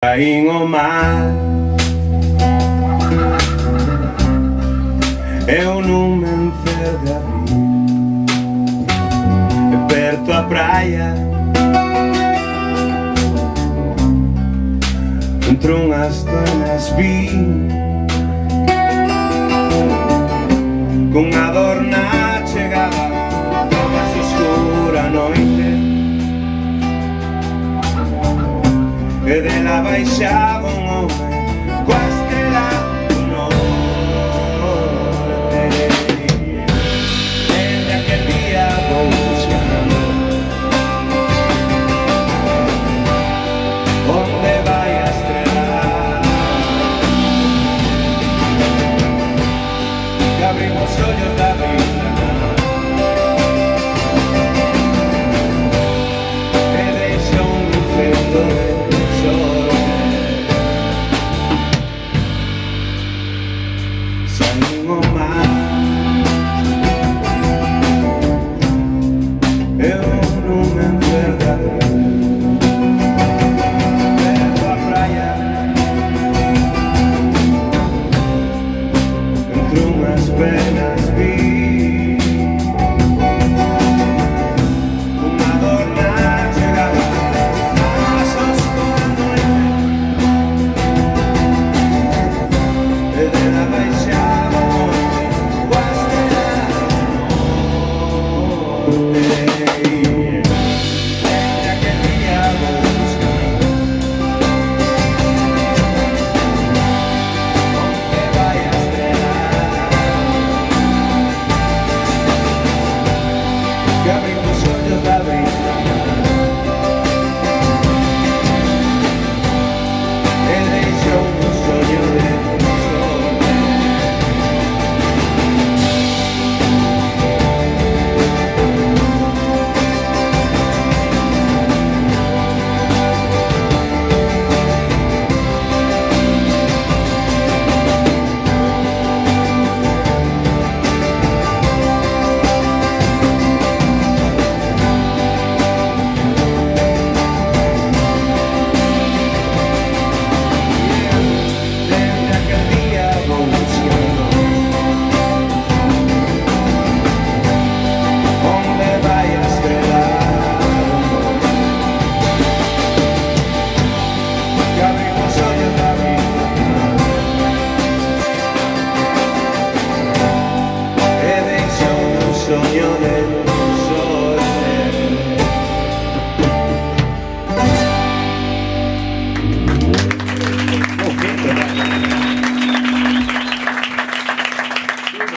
Caín o mar, eu non me encerde a rir. E perto a praia, entre unhas doenas vin con a dor na chegada, casi escura noite, e dela baixaba un home coas